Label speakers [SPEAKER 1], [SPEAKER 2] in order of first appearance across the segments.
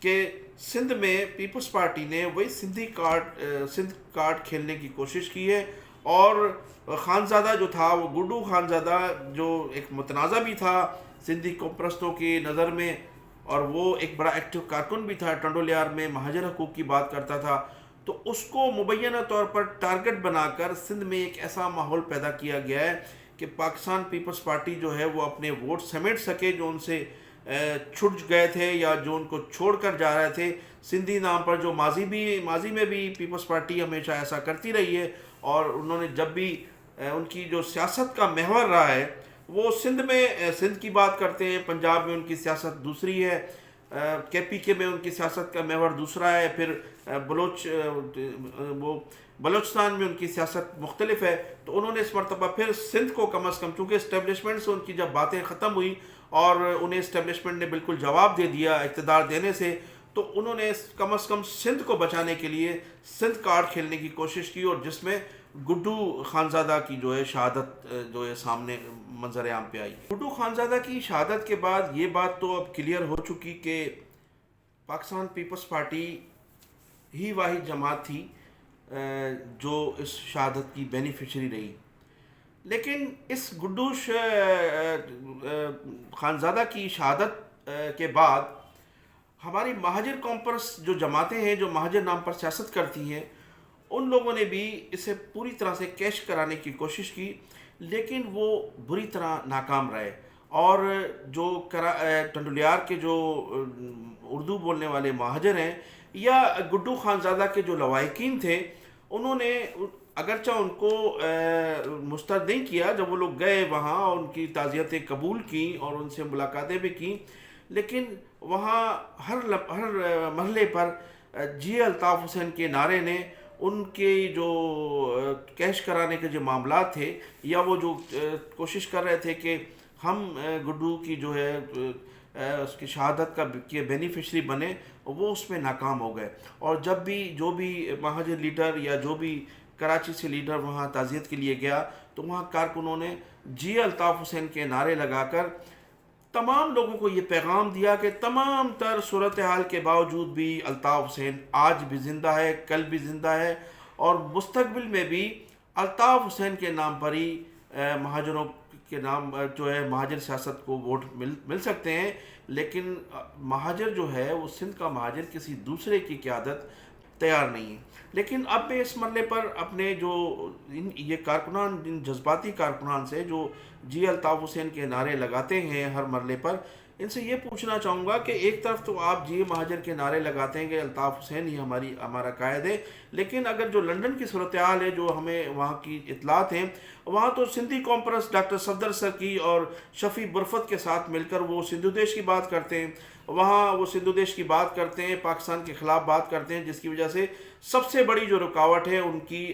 [SPEAKER 1] کہ سندھ میں Peoples party نے وہی سندھ کارڈ کھیلنے کی کوشش کی ہے، اور خانزادہ جو تھا وہ گڈو خانزادہ جو ایک متنازع بھی تھا سندھی قوم پرستوں کی نظر میں، اور وہ ایک بڑا ایکٹیو کارکن بھی تھا، ٹنڈولیار میں مہاجر حقوق کی بات کرتا تھا، تو اس کو مبینہ طور پر ٹارگٹ بنا کر سندھ میں ایک ایسا ماحول پیدا کیا گیا ہے کہ پاکستان پیپلز پارٹی جو ہے وہ اپنے ووٹ سمیٹ سکے جو ان سے چھٹ گئے تھے یا جو ان کو چھوڑ کر جا رہے تھے سندھی نام پر، جو ماضی میں بھی پیپلز پارٹی ہمیشہ ایسا کرتی رہی ہے، اور انہوں نے جب بھی ان کی جو سیاست کا محور رہا ہے وہ سندھ کی بات کرتے ہیں، پنجاب میں ان کی سیاست دوسری ہے، کے پی کے میں ان کی سیاست کا محور دوسرا ہے، پھر بلوچستان میں ان کی سیاست مختلف ہے، تو انہوں نے اس مرتبہ پھر سندھ کو کم از کم، چونکہ اسٹیبلشمنٹ سے ان کی جب باتیں ختم ہوئی اور انہیں اسٹیبلشمنٹ نے بالکل جواب دے دیا اقتدار دینے سے، تو انہوں نے کم از کم سندھ کو بچانے کے لیے سندھ کارڈ کھیلنے کی کوشش کی، اور جس میں گڈو خانزادہ کی جو ہے شہادت جو ہے سامنے منظر عام پہ آئی۔ گڈو خانزادہ کی شہادت کے بعد یہ بات تو اب کلیئر ہو چکی کہ پاکستان پیپلز پارٹی ہی واحد جماعت تھی جو اس شہادت کی بینیفیشری رہی، لیکن اس گڈو خانزادہ کی شہادت کے بعد ہماری مہاجر کانفرنس جو جماعتیں ہیں جو مہاجر نام پر سیاست کرتی ہیں، ان لوگوں نے بھی اسے پوری طرح سے کیش کرانے کی کوشش کی، لیکن وہ بری طرح ناکام رہے، اور جو ٹنڈولیار کے جو اردو بولنے والے مہاجر ہیں یا گڈو خانزادہ کے جو لواحقین تھے، انہوں نے اگرچہ ان کو مسترد نہیں کیا، جب وہ لوگ گئے وہاں اور ان کی تعزیتیں قبول کی اور ان سے ملاقاتیں بھی کی، لیکن وہاں ہر مرحلے پر جی الطاف حسین کے نعرے نے ان کے جو کیش کرانے کے جو معاملات تھے، یا وہ جو کوشش کر رہے تھے کہ ہم گڈو کی جو ہے اس کی شہادت کے بینیفیشری بنے، وہ اس میں ناکام ہو گئے، اور جب بھی جو بھی مہاجر لیڈر یا جو بھی کراچی سے لیڈر وہاں تعزیت کے لیے گیا، تو وہاں کارکنوں نے جی الطاف حسین کے نعرے لگا کر تمام لوگوں کو یہ پیغام دیا کہ تمام تر صورتحال کے باوجود بھی الطاف حسین آج بھی زندہ ہے، کل بھی زندہ ہے، اور مستقبل میں بھی الطاف حسین کے نام پر ہی مہاجروں کے نام جو ہے مہاجر سیاست کو ووٹ مل سکتے ہیں، لیکن مہاجر جو ہے وہ سندھ کا مہاجر کسی دوسرے کی قیادت تیار نہیں ہے۔ لیکن اب میں اس مرحلے پر اپنے جو یہ کارکنان، جن جذباتی کارکنان سے جو جی الطاف حسین کے نعرے لگاتے ہیں ہر مرحلے پر، ان سے یہ پوچھنا چاہوں گا کہ ایک طرف تو آپ جی مہاجر کے نعرے لگاتے ہیں کہ الطاف حسین ہی ہمارا قائد ہے، لیکن اگر جو لنڈن کی صورتحال ہے، جو ہمیں وہاں کی اطلاعات ہیں، وہاں تو سندھی کانفرنس ڈاکٹر صفدر سر کی اور شفیع برفت کے ساتھ مل کر وہ سندھو دیش کی بات کرتے ہیں، وہاں وہ سندھو دیش کی بات کرتے ہیں، پاکستان کے خلاف بات کرتے ہیں، جس کی وجہ سے سب سے بڑی جو رکاوٹ ہے ان کی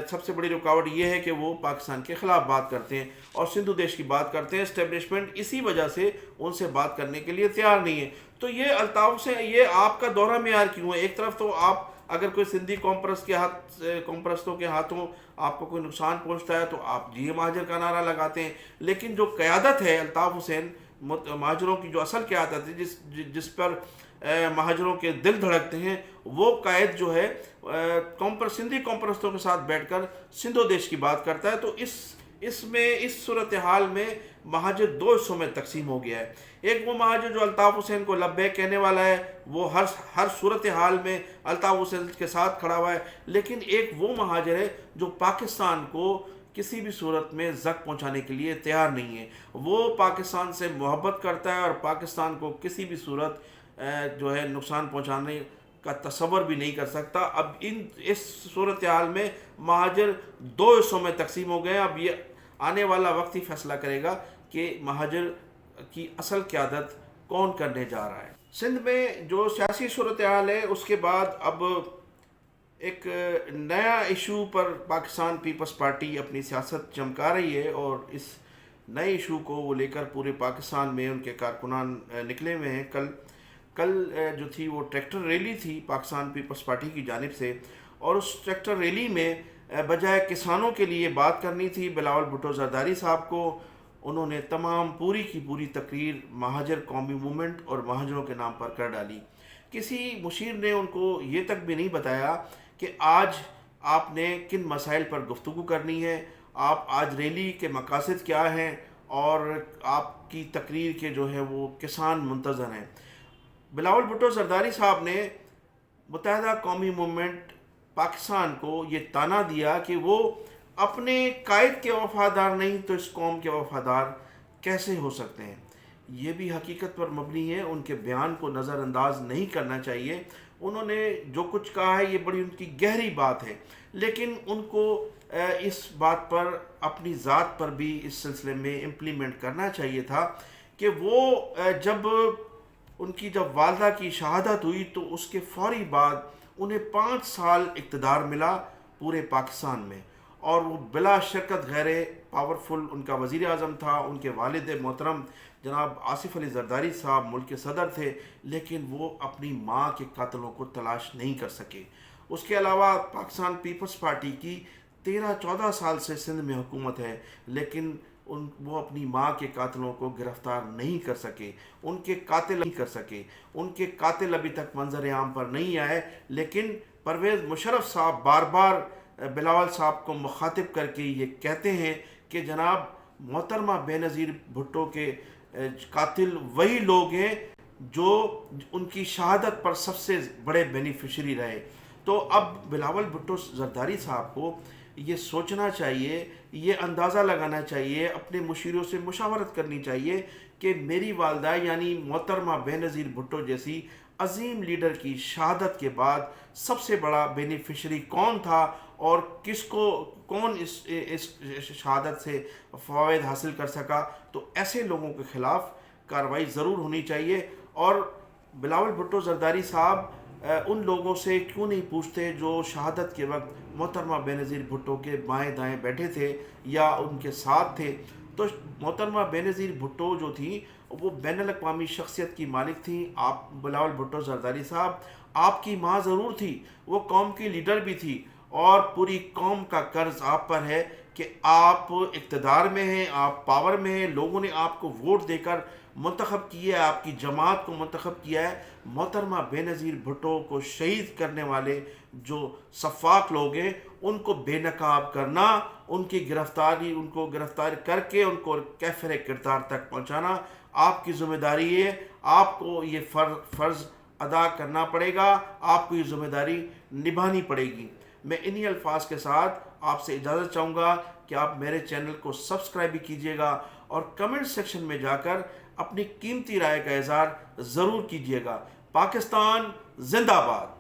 [SPEAKER 1] سب سے بڑی رکاوٹ یہ ہے کہ وہ پاکستان کے خلاف بات کرتے ہیں اور سندھو دیش کی بات کرتے ہیں۔ اسٹیبلشمنٹ اسی وجہ سے ان سے بات کرنے کے لیے تیار نہیں ہے۔ تو یہ الطاف سے یہ آپ کا دورہ معیار کیوں ہے؟ ایک طرف تو آپ اگر کوئی سندھی کانفرنسوں کے ہاتھوں آپ کو کوئی نقصان پہنچتا ہے تو آپ جی مہاجر کا نعرہ لگاتے ہیں، لیکن جو قیادت ہے الطاف حسین، مہاجروں کی جو اصل قیادت ہے جس پر مہاجروں کے دل دھڑکتے ہیں، وہ قائد جو ہے سندھی کانفرنسوں کے ساتھ بیٹھ کر سندھو دیش کی بات کرتا ہے۔ تو اس صورتحال میں مہاجر دو حصوں میں تقسیم ہو گیا ہے۔ ایک وہ مہاجر جو الطاف حسین کو لبیک کہنے والا ہے، وہ ہر صورتحال میں الطاف حسین کے ساتھ کھڑا ہوا ہے، لیکن ایک وہ مہاجر ہے جو پاکستان کو کسی بھی صورت میں زخم پہنچانے کے لیے تیار نہیں ہے۔ وہ پاکستان سے محبت کرتا ہے اور پاکستان کو کسی بھی صورت جو ہے نقصان پہنچانے کا تصور بھی نہیں کر سکتا۔ اب اس صورتحال میں مہاجر دو حصوں میں تقسیم ہو گئے ہیں۔ اب یہ آنے والا وقت ہی فیصلہ کرے گا کہ مہاجر کی اصل قیادت کون کرنے جا رہا ہے۔ سندھ میں جو سیاسی صورتحال ہے اس کے بعد اب ایک نیا ایشو پر پاکستان پیپلز پارٹی اپنی سیاست چمکا رہی ہے، اور اس نئے ایشو کو وہ لے کر پورے پاکستان میں ان کے کارکنان نکلے ہوئے ہیں۔ کل جو تھی وہ ٹریکٹر ریلی تھی پاکستان پیپلز پارٹی کی جانب سے، اور اس ٹریکٹر ریلی میں بجائے کسانوں کے لیے بات کرنی تھی بلاول بھٹو زرداری صاحب کو، انہوں نے تمام پوری کی پوری تقریر مہاجر قومی موومنٹ اور مہاجروں کے نام پر کر ڈالی۔ کسی مشیر نے ان کو یہ تک بھی نہیں بتایا کہ آج آپ نے کن مسائل پر گفتگو کرنی ہے، آپ آج ریلی کے مقاصد کیا ہیں، اور آپ کی تقریر کے جو ہے وہ کسان منتظر ہیں۔ بلاول بھٹو زرداری صاحب نے متحدہ قومی موومنٹ پاکستان کو یہ تانا دیا کہ وہ اپنے قائد کے وفادار نہیں تو اس قوم کے وفادار کیسے ہو سکتے ہیں۔ یہ بھی حقیقت پر مبنی ہے، ان کے بیان کو نظر انداز نہیں کرنا چاہیے۔ انہوں نے جو کچھ کہا ہے یہ بڑی ان کی گہری بات ہے، لیکن ان کو اس بات پر اپنی ذات پر بھی اس سلسلے میں امپلیمنٹ کرنا چاہیے تھا کہ وہ جب ان کی جب والدہ کی شہادت ہوئی تو اس کے فوری بعد انہیں 5 سال اقتدار ملا پورے پاکستان میں، اور وہ بلا شرکت غیر پاورفل ان کا وزیر اعظم تھا۔ ان کے والد محترم جناب آصف علی زرداری صاحب ملک کے صدر تھے، لیکن وہ اپنی ماں کے قاتلوں کو تلاش نہیں کر سکے۔ اس کے علاوہ پاکستان پیپلز پارٹی کی 13-14 سال سے سندھ میں حکومت ہے، لیکن وہ اپنی ماں کے قاتلوں کو گرفتار نہیں کر سکے، ان کے قاتل نہیں کر سکے، ان کے قاتل ابھی تک منظر عام پر نہیں آئے۔ لیکن پرویز مشرف صاحب بار بار بلاول صاحب کو مخاطب کر کے یہ کہتے ہیں کہ جناب محترمہ بے نظیر بھٹو کے قاتل وہی لوگ ہیں جو ان کی شہادت پر سب سے بڑے بینیفیشری رہے۔ تو اب بلاول بھٹو زرداری صاحب کو یہ سوچنا چاہیے، یہ اندازہ لگانا چاہیے، اپنے مشیروں سے مشاورت کرنی چاہیے کہ میری والدہ یعنی محترمہ بے نظیر بھٹو جیسی عظیم لیڈر کی شہادت کے بعد سب سے بڑا بینیفیشری کون تھا، اور کون اس شہادت سے فوائد حاصل کر سکا۔ تو ایسے لوگوں کے خلاف کارروائی ضرور ہونی چاہیے۔ اور بلاول بھٹو زرداری صاحب ان لوگوں سے کیوں نہیں پوچھتے جو شہادت کے وقت محترمہ بے نظیر بھٹو کے بائیں دائیں بیٹھے تھے یا ان کے ساتھ تھے؟ تو محترمہ بے نظیر بھٹو جو تھی وہ بین الاقوامی شخصیت کی مالک تھیں۔ آپ بلاول بھٹو زرداری صاحب آپ کی ماں ضرور تھی، وہ قوم کی لیڈر بھی تھی، اور پوری قوم کا قرض آپ پر ہے کہ آپ اقتدار میں ہیں، آپ پاور میں ہیں، لوگوں نے آپ کو ووٹ دے کر منتخب کیا ہے، آپ کی جماعت کو منتخب کیا ہے۔ محترمہ بے نظیر بھٹو کو شہید کرنے والے جو سفاک لوگ ہیں ان کو بے نقاب کرنا، ان کو گرفتار کر کے ان کو کیفر کردار تک پہنچانا آپ کی ذمہ داری ہے۔ آپ کو یہ فرض ادا کرنا پڑے گا، آپ کو یہ ذمہ داری نبھانی پڑے گی۔ میں انہی الفاظ کے ساتھ آپ سے اجازت چاہوں گا کہ آپ میرے چینل کو سبسکرائب بھی کیجیے گا، اور کمنٹ سیکشن میں جا کر اپنی قیمتی رائے کا اظہار ضرور کیجیے گا۔ پاکستان زندہ باد۔